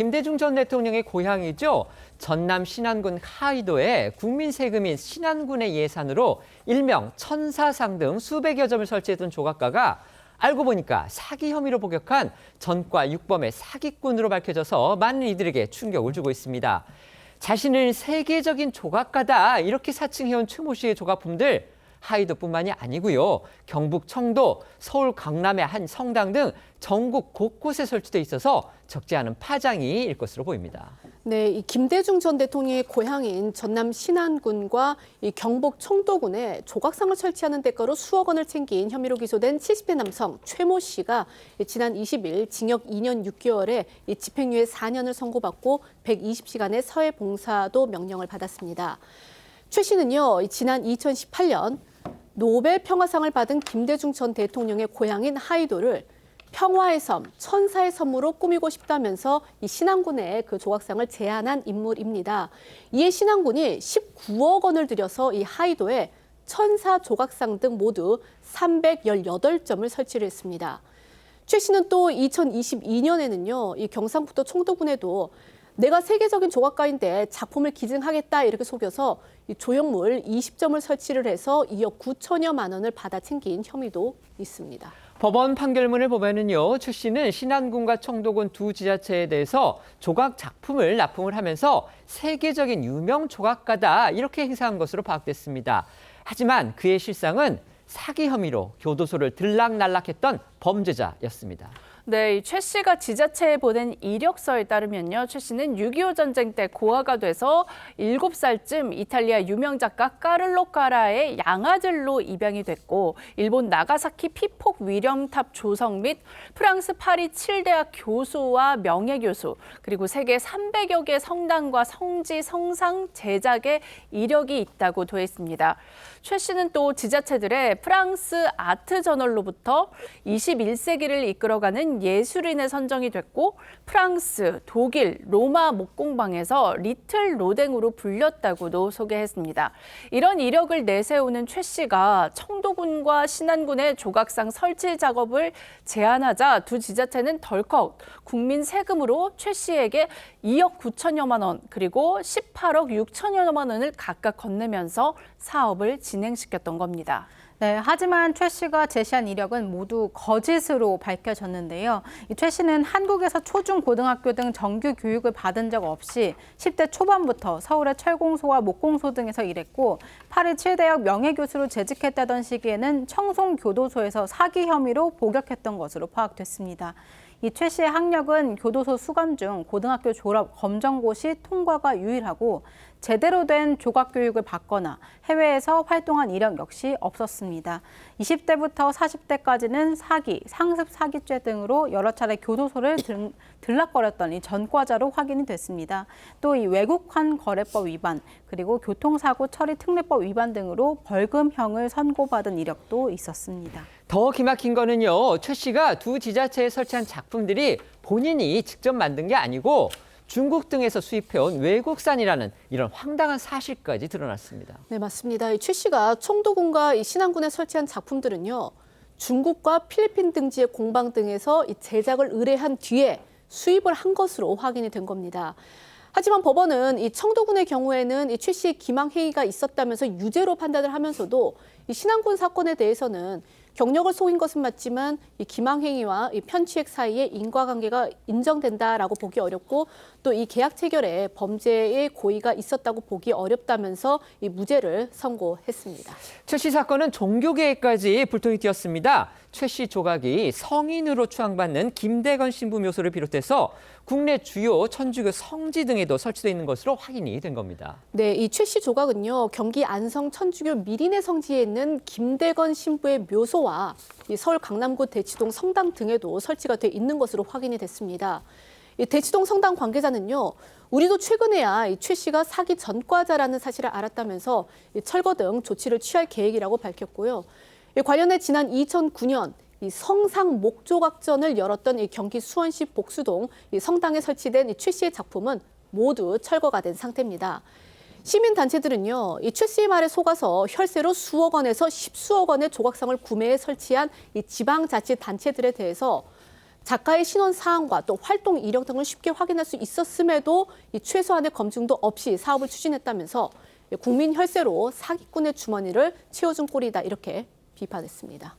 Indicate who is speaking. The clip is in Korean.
Speaker 1: 김대중 전 대통령의 고향이죠. 전남 신안군 하이도에 국민 세금인 신안군의 예산으로 일명 천사상 등 수백여 점을 설치했던 조각가가 알고 보니까 사기 혐의로 복역한 전과 6범의 사기꾼으로 밝혀져서 많은 이들에게 충격을 주고 있습니다. 자신을 세계적인 조각가다 이렇게 사칭해온 최모 씨의 조각품들 하이도뿐만이 아니고요. 경북 청도, 서울 강남의 한 성당 등 전국 곳곳에 설치돼 있어서 적지 않은 파장이 일 것으로 보입니다.
Speaker 2: 네, 이 김대중 전 대통령의 고향인 전남 신안군과 이 경북 청도군에 조각상을 설치하는 대가로 수억 원을 챙긴 혐의로 기소된 70대 남성 최모 씨가 지난 20일 징역 2년 6개월에 집행유예 4년을 선고받고 120시간의 사회봉사도 명령을 받았습니다. 최 씨는요, 지난 2018년 노벨 평화상을 받은 김대중 전 대통령의 고향인 하이도를 평화의 섬, 천사의 섬으로 꾸미고 싶다면서 이 신안군에 그 조각상을 제안한 인물입니다. 이에 신안군이 19억 원을 들여서 이 하이도에 천사 조각상 등 모두 318점을 설치를 했습니다. 최 씨는 또 2022년에는요, 이 경상북도 청도군에도 내가 세계적인 조각가인데 작품을 기증하겠다 이렇게 속여서 이 조형물 20점을 설치를 해서 2억 9천여만 원을 받아 챙긴 혐의도 있습니다.
Speaker 1: 법원 판결문을 보면은요, 최 씨는 신안군과 청도군 두 지자체에 대해서 조각 작품을 납품을 하면서 세계적인 유명 조각가다 이렇게 행사한 것으로 파악됐습니다. 하지만 그의 실상은 사기 혐의로 교도소를 들락날락했던 범죄자였습니다.
Speaker 3: 네, 최 씨가 지자체에 보낸 이력서에 따르면요. 최 씨는 6.25 전쟁 때 고아가 돼서 7살쯤 이탈리아 유명 작가 까를로 까라의 양아들로 입양이 됐고 일본 나가사키 피폭 위령탑 조성 및 프랑스 파리 7대학 교수와 명예교수 그리고 세계 300여 개 성당과 성지, 성상 제작에 이력이 있다고 돼 있습니다. 최 씨는 또 지자체들의 프랑스 아트 저널로부터 21세기를 이끌어가는 예술인에 선정이 됐고 프랑스, 독일, 로마 목공방에서 리틀 로댕으로 불렸다고도 소개했습니다. 이런 이력을 내세우는 최 씨가 청도군과 신안군의 조각상 설치 작업을 제안하자 두 지자체는 덜컥 국민 세금으로 최 씨에게 2억 9천여만 원 그리고 18억 6천여만 원을 각각 건네면서 사업을 진행시켰던 겁니다.
Speaker 4: 네, 하지만 최 씨가 제시한 이력은 모두 거짓으로 밝혀졌는데요. 최 씨는 한국에서 초중 고등학교 등 정규 교육을 받은 적 없이 10대 초반부터 서울의 철공소와 목공소 등에서 일했고 파리 7대학 명예교수로 재직했다던 시기에는 청송교도소에서 사기 혐의로 복역했던 것으로 파악됐습니다. 이 최 씨의 학력은 교도소 수감 중 고등학교 졸업 검정고시 통과가 유일하고 제대로 된 조각 교육을 받거나 해외에서 활동한 이력 역시 없었습니다. 20대부터 40대까지는 사기, 상습 사기죄 등으로 여러 차례 교도소를 들락거렸던 이 전과자로 확인이 됐습니다. 또 이 외국환 거래법 위반, 그리고 교통사고 처리 특례법 위반 등으로 벌금형을 선고받은 이력도 있었습니다.
Speaker 1: 더 기막힌 거는요, 최 씨가 두 지자체에 설치한 작품들이 본인이 직접 만든 게 아니고 중국 등에서 수입해온 외국산이라는 이런 황당한 사실까지 드러났습니다.
Speaker 2: 네, 맞습니다. 최 씨가 청도군과 이 신안군에 설치한 작품들은요, 중국과 필리핀 등지의 공방 등에서 이 제작을 의뢰한 뒤에 수입을 한 것으로 확인이 된 겁니다. 하지만 법원은 이 청도군의 경우에는 이 최 씨의 기망행위가 있었다면서 유죄로 판단을 하면서도 이 신안군 사건에 대해서는 경력을 속인 것은 맞지만 이 기망행위와 이 편취액 사이에 인과관계가 인정된다라고 보기 어렵고 또 이 계약 체결에 범죄의 고의가 있었다고 보기 어렵다면서 이 무죄를 선고했습니다.
Speaker 1: 최 씨 사건은 종교계에까지 불통이 튀었습니다. 최 씨 조각이 성인으로 추앙받는 김대건 신부 묘소를 비롯해서 국내 주요 천주교 성지 등에도 설치되어 있는 것으로 확인이 된 겁니다.
Speaker 2: 네, 이 최 씨 조각은요, 경기 안성 천주교 미린의 성지에 있는 김대건 신부의 묘소와 이 서울 강남구 대치동 성당 등에도 설치가 돼 있는 것으로 확인이 됐습니다. 이 대치동 성당 관계자는요, 우리도 최근에야 이 최 씨가 사기 전과자라는 사실을 알았다면서 이 철거 등 조치를 취할 계획이라고 밝혔고요. 이 관련해 지난 2009년 이 성상 목조각전을 열었던 이 경기 수원시 복수동 이 성당에 설치된 이 최 씨의 작품은 모두 철거가 된 상태입니다. 시민단체들은요, 이 최 씨의 말에 속아서 혈세로 수억 원에서 십수억 원의 조각상을 구매해 설치한 이 지방자치단체들에 대해서 작가의 신원 사항과 또 활동 이력 등을 쉽게 확인할 수 있었음에도 이 최소한의 검증도 없이 사업을 추진했다면서 국민 혈세로 사기꾼의 주머니를 채워준 꼴이다 이렇게 비판했습니다.